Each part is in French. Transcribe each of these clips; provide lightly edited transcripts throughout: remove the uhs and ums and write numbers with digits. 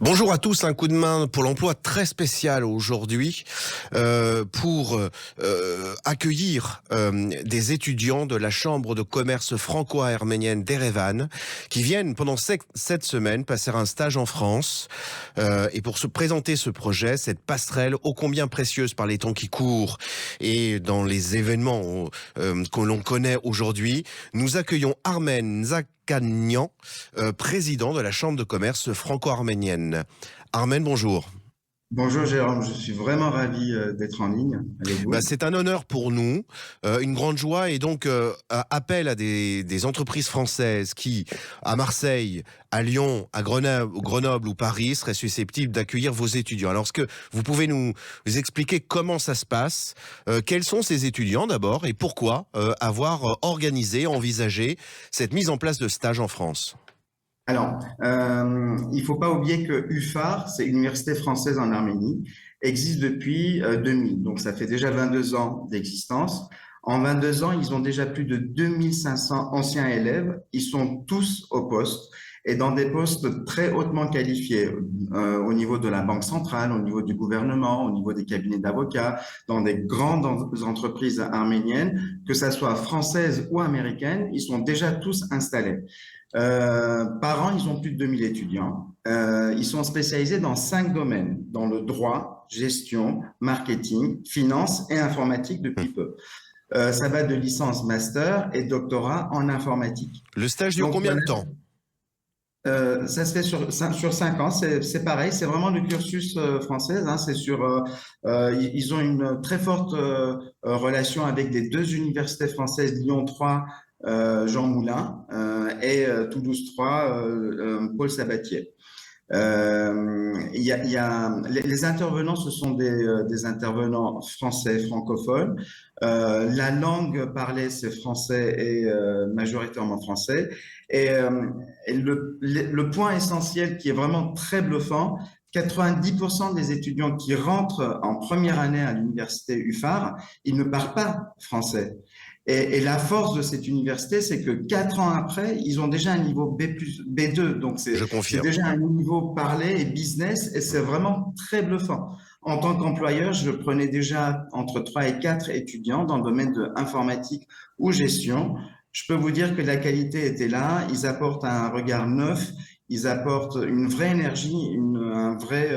Bonjour à tous, un coup de main pour l'emploi très spécial aujourd'hui pour accueillir des étudiants de la Chambre de commerce franco-arménienne d'Erevan qui viennent pendant cette semaine passer un stage en France et pour se présenter ce projet, cette passerelle ô combien précieuse par les temps qui courent et dans les événements que l'on connaît aujourd'hui, nous accueillons Armen Zakanian, président de la Chambre de commerce franco-arménienne. Armen, bonjour. Bonjour Jérôme, je suis vraiment ravi d'être en ligne avec vous. C'est un honneur pour nous, une grande joie et donc appel à des entreprises françaises qui, à Marseille, à Lyon, à Grenoble ou Paris, seraient susceptibles d'accueillir vos étudiants. Alors, est-ce que vous pouvez nous expliquer comment ça se passe, quels sont ces étudiants d'abord et pourquoi avoir organisé, envisagé cette mise en place de stages en France? Alors, il ne faut pas oublier que UFAR, c'est l'Université française en Arménie, existe depuis 2000. Donc, ça fait déjà 22 ans d'existence. En 22 ans, ils ont déjà plus de 2500 anciens élèves. Ils sont tous au poste et dans des postes très hautement qualifiés au niveau de la Banque centrale, au niveau du gouvernement, au niveau des cabinets d'avocats, dans des grandes entreprises arméniennes, que ça soit françaises ou américaines, ils sont déjà tous installés. Par an, ils ont plus de 2000 étudiants. Ils sont spécialisés dans 5 domaines, dans le droit, gestion, marketing, finance et informatique depuis peu. Ça va de licence, master et doctorat en informatique. Le stage dure Donc, combien de voilà, temps? ça se fait sur 5 ans, c'est pareil, c'est vraiment le cursus français. Hein, ils ont une très forte relation avec les deux universités françaises, Lyon 3, Jean Moulin, et Toulouse 3, Paul Sabatier. Les intervenants, ce sont des intervenants français francophones. La langue parlée, c'est français et majoritairement français. Et le point essentiel qui est vraiment très bluffant, 90% des étudiants qui rentrent en première année à l'université UFAR, ils ne parlent pas français. Et la force de cette université, c'est que 4 ans après, ils ont déjà un niveau B2. Donc, Je c'est confirme. déjà un niveau parlé et business et c'est vraiment très bluffant. En tant qu'employeur, je prenais déjà entre 3 et 4 étudiants dans le domaine de informatique ou gestion. Je peux vous dire que la qualité était là. Ils apportent un regard neuf. Ils apportent une vraie énergie, une vraie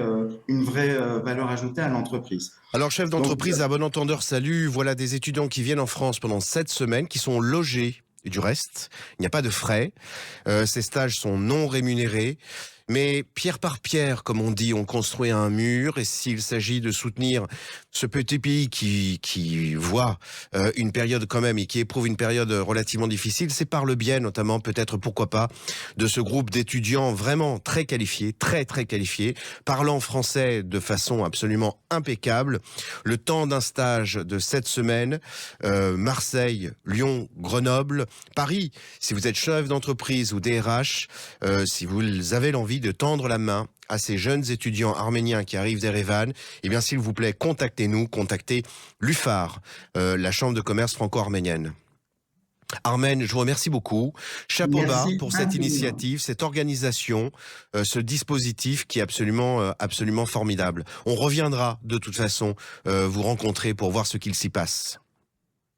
valeur ajoutée à l'entreprise. Alors, chef Donc, d'entreprise, à bon entendeur, salut. Voilà des étudiants qui viennent en France pendant 7 semaines, qui sont logés. Et du reste, il n'y a pas de frais. Ces stages sont non rémunérés. Mais pierre par pierre, comme on dit, on construit un mur. Et s'il s'agit de soutenir ce petit pays qui voit une période quand même et qui éprouve une période relativement difficile, c'est par le biais notamment, peut-être pourquoi pas, de ce groupe d'étudiants vraiment très qualifiés, très très qualifiés, parlant français de façon absolument impeccable. Le temps d'un stage de 7 semaines, Marseille, Lyon, Grenoble, Paris. Si vous êtes chef d'entreprise ou DRH, si vous avez l'envie de tendre la main à ces jeunes étudiants arméniens qui arrivent d'Erevan, eh bien, s'il vous plaît, contactez-nous, contactez l'UFAR, la Chambre de commerce franco-arménienne. Armen, je vous remercie beaucoup. Chapeau bas merci pour cette infiniment. initiative, cette organisation, ce dispositif qui est absolument formidable. On reviendra de toute façon vous rencontrer pour voir ce qu'il s'y passe.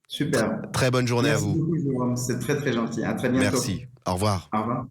Super. Très bonne journée à Merci vous. beaucoup, Jérôme. C'est très, très gentil. À très bientôt. Merci. Au revoir. Au revoir.